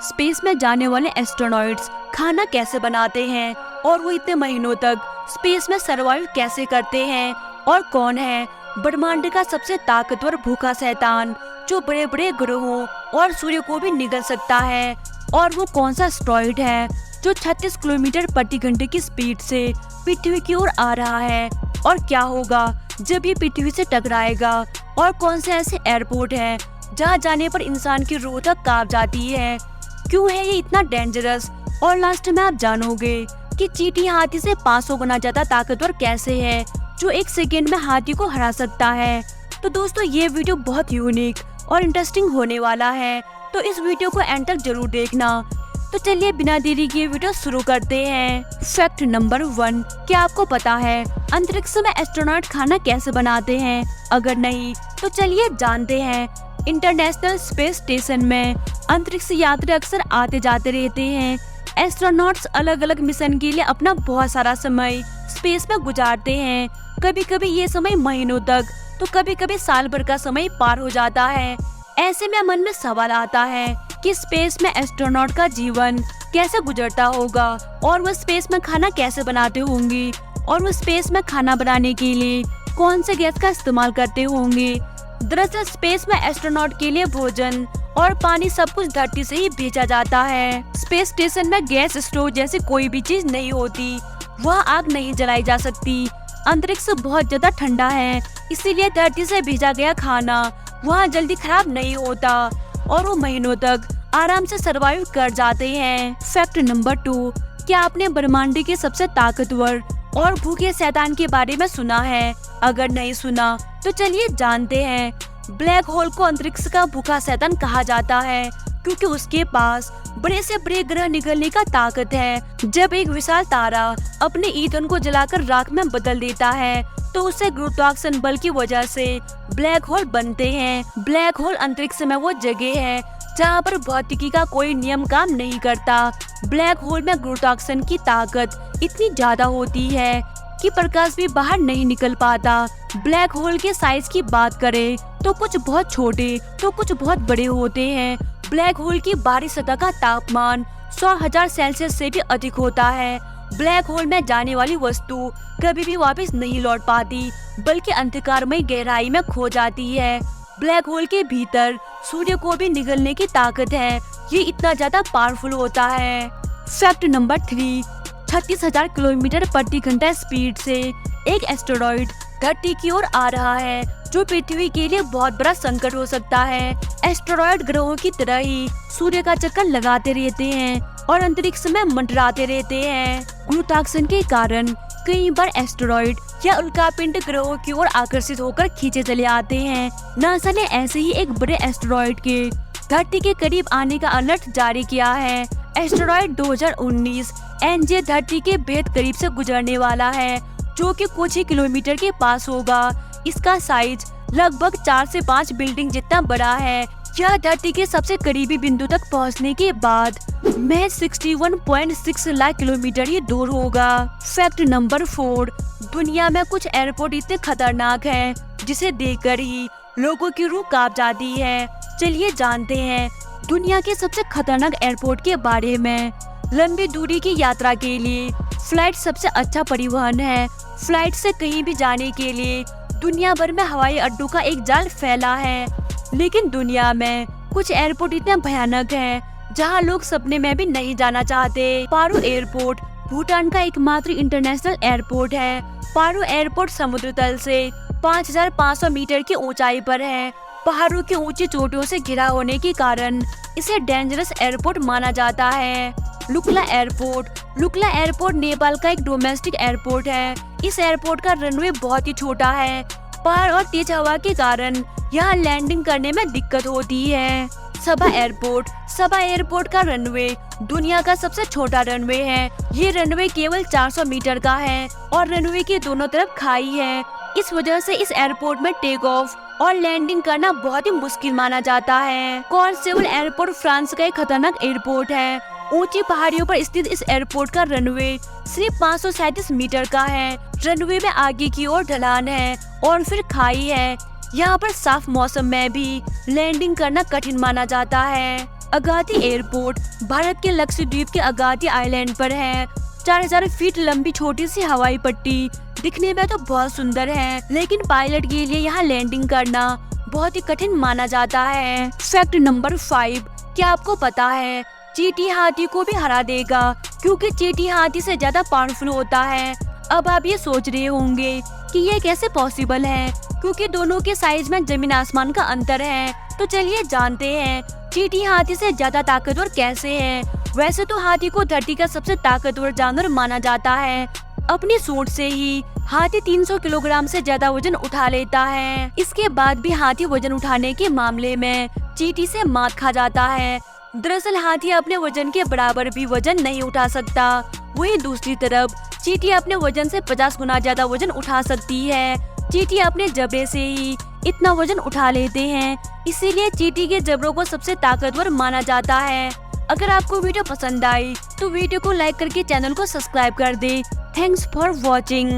Space में जाने वाले एस्ट्रोनॉट्स खाना कैसे बनाते हैं और वो इतने महीनों तक स्पेस में सरवाइव कैसे करते हैं, और कौन है ब्रह्मांड का सबसे ताकतवर भूखा शैतान जो बड़े बड़े ग्रहों और सूर्य को भी निगल सकता है, और वो कौन सा एस्टेरॉयड है जो 36 किलोमीटर प्रति घंटे की स्पीड से पृथ्वी की ओर आ रहा है, और क्या होगा जब ये पृथ्वी से टकराएगा, और कौन से ऐसे एयरपोर्ट हैं जहाँ जाने पर इंसान की रूह तक कांप जाती है, क्यों है ये इतना डेंजरस, और लास्ट में आप जानोगे कि चींटी हाथी से 500 गुना ज्यादा ताकतवर कैसे है जो 1 सेकेंड में हाथी को हरा सकता है। तो दोस्तों ये वीडियो बहुत यूनिक और इंटरेस्टिंग होने वाला है, तो इस वीडियो को एंड तक जरूर देखना। तो चलिए बिना देरी किए वीडियो शुरू करते हैं। फैक्ट नंबर 1, क्या आपको पता है अंतरिक्ष में एस्ट्रोनॉट खाना कैसे बनाते हैं? अगर नहीं तो चलिए जानते हैं। इंटरनेशनल स्पेस स्टेशन में अंतरिक्ष यात्री अक्सर आते जाते रहते हैं। एस्ट्रोनॉट्स अलग अलग मिशन के लिए अपना बहुत सारा समय स्पेस में गुजारते हैं। कभी कभी ये समय महीनों तक, तो कभी कभी साल भर का समय पार हो जाता है। ऐसे में मन में सवाल आता है कि स्पेस में एस्ट्रोनॉट का जीवन कैसे गुजरता होगा, और वो स्पेस में खाना कैसे बनाते होंगे, और वो स्पेस में खाना बनाने के लिए कौन से गैस का इस्तेमाल करते होंगे। दरअसल स्पेस में एस्ट्रोनॉट के लिए भोजन और पानी सब कुछ धरती से ही भेजा जाता है। स्पेस स्टेशन में गैस स्टोव जैसी कोई भी चीज नहीं होती, वह आग नहीं जलाई जा सकती। अंतरिक्ष बहुत ज्यादा ठंडा है, इसीलिए धरती से भेजा गया खाना वहाँ जल्दी खराब नहीं होता, और वो महीनों तक आराम से सरवाइव कर जाते हैं। फैक्ट नंबर 2, क्या आपने ब्रह्मांड के सबसे ताकतवर और भूखे शैतान के बारे में सुना है? अगर नहीं सुना तो चलिए जानते हैं। ब्लैक होल को अंतरिक्ष का भूखा शैतान कहा जाता है क्योंकि उसके पास बड़े से बड़े ग्रह निगलने का ताकत है। जब एक विशाल तारा अपने ईंधन को जलाकर राख में बदल देता है तो उससे गुरुत्वाकर्षण बल की वजह से ब्लैक होल बनते हैं। ब्लैक होल अंतरिक्ष में वो जगह है जहाँ पर भौतिकी का कोई नियम काम नहीं करता। ब्लैक होल में गुरुत्वाकर्षण की ताकत इतनी ज्यादा होती है कि प्रकाश भी बाहर नहीं निकल पाता। ब्लैक होल के साइज की बात करें तो कुछ बहुत छोटे तो कुछ बहुत बड़े होते हैं। ब्लैक होल की बाहरी सतह का तापमान 100,000 सेल्सियस से भी अधिक होता है। ब्लैक होल में जाने वाली वस्तु कभी भी वापस नहीं लौट पाती, बल्कि अंधकारमय गहराई में खो जाती है। ब्लैक होल के भीतर सूर्य को भी निगलने की ताकत है, ये इतना ज्यादा पावरफुल होता है। फैक्ट नंबर 3, 36,000 किलोमीटर प्रति घंटा स्पीड से एक एस्टेरॉयड धरती की ओर आ रहा है जो पृथ्वी के लिए बहुत बड़ा संकट हो सकता है। एस्टेरॉयड ग्रहों की तरह ही सूर्य का चक्कर लगाते रहते हैं और अंतरिक्ष में मंडराते रहते हैं। गुरुत्वाकर्षण के कारण कई बार एस्टेरॉयड या उल्कापिंड ग्रहों की ओर आकर्षित होकर खींचे चले आते हैं। नासा ने ऐसे ही एक बड़े एस्टेरॉयड के धरती के करीब आने का अलर्ट जारी किया है। एस्टेरॉयड 2019 एनजे धरती के बेहद करीब से गुजरने वाला है, जो कि कुछ ही किलोमीटर के पास होगा। इसका साइज लगभग 4 से 5 बिल्डिंग जितना बड़ा है। यह धरती के सबसे करीबी बिंदु तक पहुंचने के बाद महज 61.6 लाख किलोमीटर ही दूर होगा। फैक्ट नंबर 4, दुनिया में कुछ एयरपोर्ट इतने खतरनाक हैं जिसे देखकर ही लोगों की रूह कांप जाती है। चलिए जानते हैं दुनिया के सबसे खतरनाक एयरपोर्ट के बारे में। लंबी दूरी की यात्रा के लिए फ्लाइट सबसे अच्छा परिवहन है। फ्लाइट से कहीं भी जाने के लिए दुनिया भर में हवाई अड्डों का एक जाल फैला है, लेकिन दुनिया में कुछ एयरपोर्ट इतने भयानक हैं जहां लोग सपने में भी नहीं जाना चाहते। पारो एयरपोर्ट भूटान का एकमात्र इंटरनेशनल एयरपोर्ट है। पारो एयरपोर्ट समुद्र तल से 5,500 मीटर की ऊंचाई पर है। पहाड़ों की ऊंची चोटियों से घिरा होने के कारण इसे डेंजरस एयरपोर्ट माना जाता है। लुकला एयरपोर्ट नेपाल का एक डोमेस्टिक एयरपोर्ट है। इस एयरपोर्ट का रनवे बहुत ही छोटा है। पहाड़ और तेज हवा के कारण यहाँ लैंडिंग करने में दिक्कत होती है। सबा एयरपोर्ट का रनवे दुनिया का सबसे छोटा रनवे है। ये रनवे केवल 400 मीटर का है और रनवे के दोनों तरफ खाई है। इस वजह से इस एयरपोर्ट में टेक ऑफ और लैंडिंग करना बहुत ही मुश्किल माना जाता है। कॉर्सेवल एयरपोर्ट फ्रांस का एक खतरनाक एयरपोर्ट है। ऊंची पहाड़ियों पर स्थित इस एयरपोर्ट का रनवे सिर्फ 537 मीटर का है। रनवे में आगे की ओर ढलान है और फिर खाई है। यहाँ पर साफ मौसम में भी लैंडिंग करना कठिन माना जाता है। अगाती एयरपोर्ट भारत के लक्षद्वीप के अगाती आइलैंड पर है। 4000 फीट लंबी छोटी सी हवाई पट्टी दिखने में तो बहुत सुंदर है, लेकिन पायलट के लिए यहाँ लैंडिंग करना बहुत ही कठिन माना जाता है। फैक्ट नंबर 5, क्या आपको पता है चींटी हाथी को भी हरा देगा, क्योंकि चींटी हाथी से ज्यादा पावरफुल होता है। अब आप ये सोच रहे होंगे कि ये कैसे पॉसिबल है, क्योंकि दोनों के साइज में जमीन आसमान का अंतर है। तो चलिए जानते हैं चींटी हाथी से ज्यादा ताकतवर कैसे है। वैसे तो हाथी को धरती का सबसे ताकतवर जानवर माना जाता है। अपनी सूंड से ही हाथी 300 किलोग्राम से ज्यादा वजन उठा लेता है। इसके बाद भी हाथी वजन उठाने के मामले में चींटी से मात खा जाता है। दरअसल हाथी अपने वजन के बराबर भी वजन नहीं उठा सकता। वहीं दूसरी तरफ चींटी अपने वजन से 50 गुना ज्यादा वजन उठा सकती है। चींटी अपने जबड़े से ही इतना वजन उठा लेते हैं, इसीलिए चींटी के जबड़ों को सबसे ताकतवर माना जाता है। अगर आपको वीडियो पसंद आई तो वीडियो को लाइक करके चैनल को सब्सक्राइब कर दे। Thanks for watching.